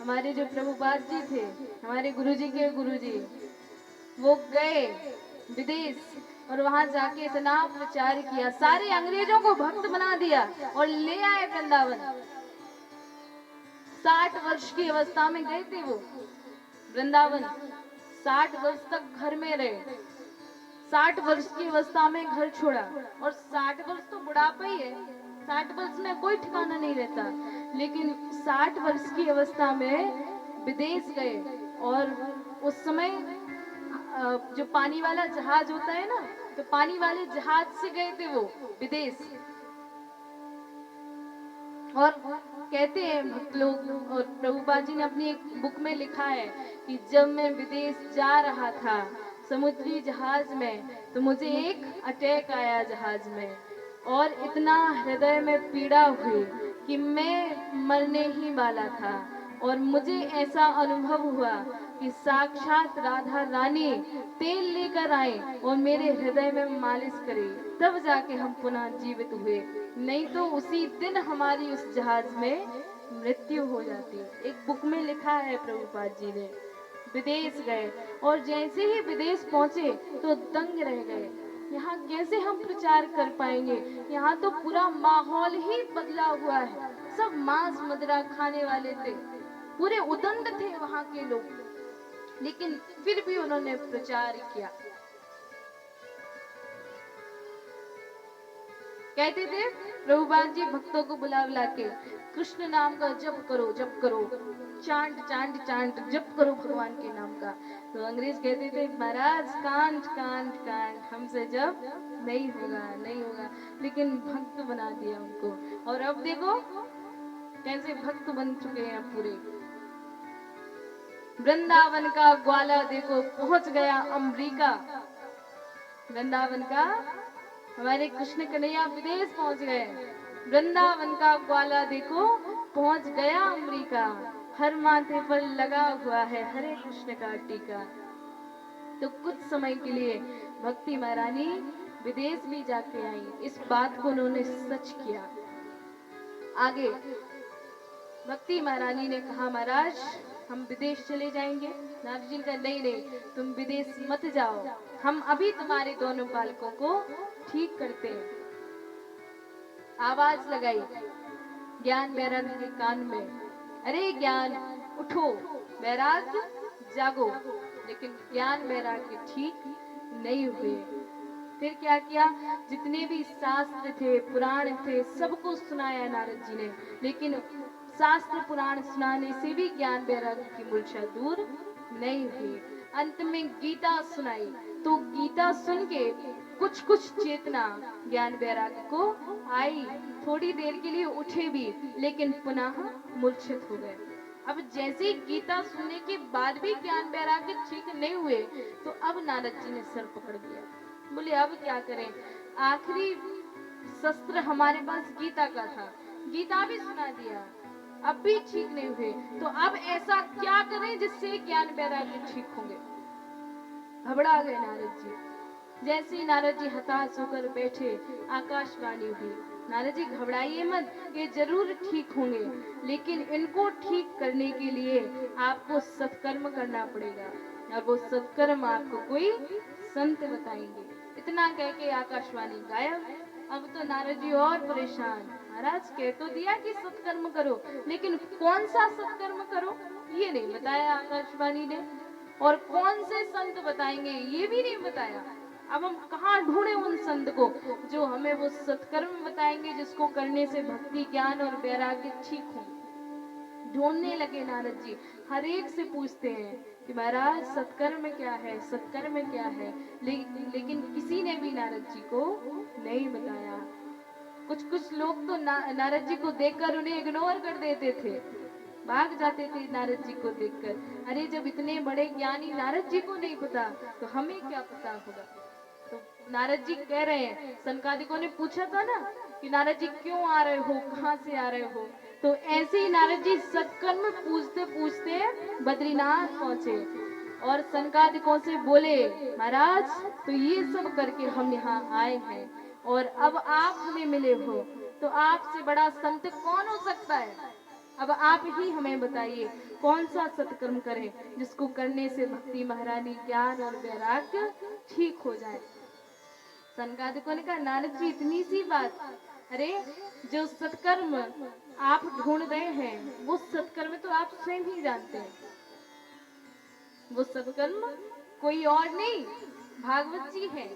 हमारे जो प्रभुपाद जी थे, हमारे गुरुजी के गुरुजी, वो गए विदेश और वहां जाके इतना प्रचार किया, सारे अंग्रेजों को भक्त बना दिया और ले आए वृंदावन। 60 वर्ष की अवस्था में गए थे वो वृंदावन। 60 वर्ष तक घर में रहे। 60 वर्ष की अवस्था में घर छोड़ा, और 60 वर्ष तो बुढ़ापा ही है, 60 वर्ष में कोई ठिकाना नहीं रहता। लेकिन 60 वर्ष की अवस्था में विदेश गए, और उस समय जो पानी वाला जहाज होता है ना, तो पानी वाले जहाज से गए थे वो विदेश। और कहते हैं भक्त लोग, और प्रभुपाद जी ने अपनी एक बुक में लिखा है कि जब मैं विदेश जा रहा था समुद्री जहाज में, तो मुझे एक अटैक आया जहाज में, और इतना हृदय में पीड़ा हुई कि मैं मरने ही वाला था। और मुझे ऐसा अनुभव हुआ कि साक्षात राधा रानी तेल लेकर आए और मेरे हृदय में मालिश करे, तब जाके हम पुनः जीवित हुए, नहीं तो उसी दिन हमारी उस जहाज में मृत्यु हो जाती। एक बुक में लिखा है प्रभुपाद जी ने। विदेश गए, और जैसे ही विदेश पहुंचे तो दंग रह गए, यहाँ कैसे हम प्रचार कर पाएंगे, यहाँ तो पूरा माहौल ही बदला हुआ है, सब मांस मदिरा खाने वाले थे, पूरे उदंड थे वहां के लोग, लेकिन फिर भी उन्होंने प्रचार किया। कहते थे प्रभुपाद जी भक्तों को बुला बुला के, कृष्ण नाम का जप करो, जप करो, चांट चांट चांट जप करो भगवान के नाम का। तो अंग्रेज कहते थे महाराज कांट कांट कांट, हमसे जप नहीं होगा, नहीं होगा, लेकिन भक्त बना दिया उनको। और अब देखो कैसे भक्त बन चुके हैं पूरे। वृंदावन का ग्वाला देखो पहुंच गया अमेरिका। वृंदावन का हमारे कृष्ण कन्हैया विदेश पहुंच गए, वृंदावन का ग्वाला देखो पहुंच गया अमेरिका। हर माथे पर लगा हुआ है हरे कृष्ण का टीका। तो कुछ समय के लिए भक्ति महारानी विदेश भी जाके आई, इस बात को उन्होंने सच किया। आगे भक्ति महारानी ने कहा महाराज हम विदेश चले जाएंगे। नारद जी ने कहा नहीं नहीं, तुम विदेश मत जाओ, हम अभी तुम्हारे दोनों बालकों को ठीक करते हैं। आवाज लगाई ज्ञान बैराग के कान में, अरे ज्ञान उठो, बैराग जागो। लेकिन ज्ञान बैराग ठीक नहीं हुए। फिर क्या किया, जितने भी शास्त्र थे पुराण थे सबको सुनाया नारद जी ने, लेकिन शास्त्र पुराण सुनाने से भी ज्ञान बैराग की मूर्छा दूर नहीं हुई। अंत में गीता सुनाई, तो गीता सुन के कुछ कुछ चेतना ज्ञान बैराग को आई, थोड़ी देर के लिए उठे भी, लेकिन पुनः मूर्छित हो गए। अब जैसे ही गीता सुनने के बाद भी ज्ञान बैराग ठीक नहीं हुए, तो अब नारद जी ने सर पकड़ लिया, बोले अब क्या करें, आखिरी शस्त्र हमारे पास गीता का था, गीता भी सुना दिया, अब भी ठीक नहीं हुए, तो अब ऐसा क्या करें जिससे ज्ञान बैराग्य ठीक होंगे। घबरा गए नारद जी। जैसे ही नारद जी हताश होकर बैठे, आकाशवाणी हुई, नारद जी घबराइए मत, ये जरूर ठीक होंगे, लेकिन इनको ठीक करने के लिए आपको सत्कर्म करना पड़ेगा, और वो सत्कर्म आपको कोई संत बताएंगे। इतना कह के आकाशवाणी गायब। अब तो नारद जी और परेशान, महाराज कह तो दिया कि सत्कर्म करो, लेकिन कौन सा सत्कर्म करो ये नहीं बताया आकाशवाणी ने, और कौन से संत बताएंगे ये भी नहीं बताया। अब हम कहाँ ढूंढे उन संत को जो हमें वो सत्कर्म बताएंगे जिसको करने से भक्ति ज्ञान और वैराग्य ठीक हो। ढूंढने लगे नारद जी, हर एक से पूछते हैं कि महाराज सत्कर्म क्या है, सत्कर्म क्या है, लेकिन किसी ने भी नारद जी को नहीं बताया। कुछ कुछ लोग तो नारद जी को देखकर उन्हें इग्नोर कर देते थे, भाग जाते थे नारद जी को देखकर। अरे जब इतने बड़े ज्ञानी नारद जी को नहीं पता तो हमें क्या पता होगा। तो नारद जी कह रहे हैं, सनकादिकों ने पूछा था ना कि नारद जी क्यों आ रहे हो, कहाँ से आ रहे हो, तो ऐसे ही नारद जी सत्कर्म पूछते पूछते बद्रीनाथ पहुंचे और सनकादिकों से बोले महाराज तो ये सब करके हम यहाँ आए हैं, और अब आप हमें मिले हो, तो आपसे बड़ा संत कौन हो सकता है। अब आप ही हमें बताइए कौन सा सत्कर्म करें जिसको करने से भक्ति महारानी ज्ञान और वैराग्य ठीक हो जाए। सनकादिकों ने कहा नानक जी इतनी सी बात, अरे जो सत्कर्म आप ढूंढ रहे हैं वो सत्कर्म तो आप स्वयं ही जानते हैं। वो सत्कर्म कोई और नहीं भागवत जी है।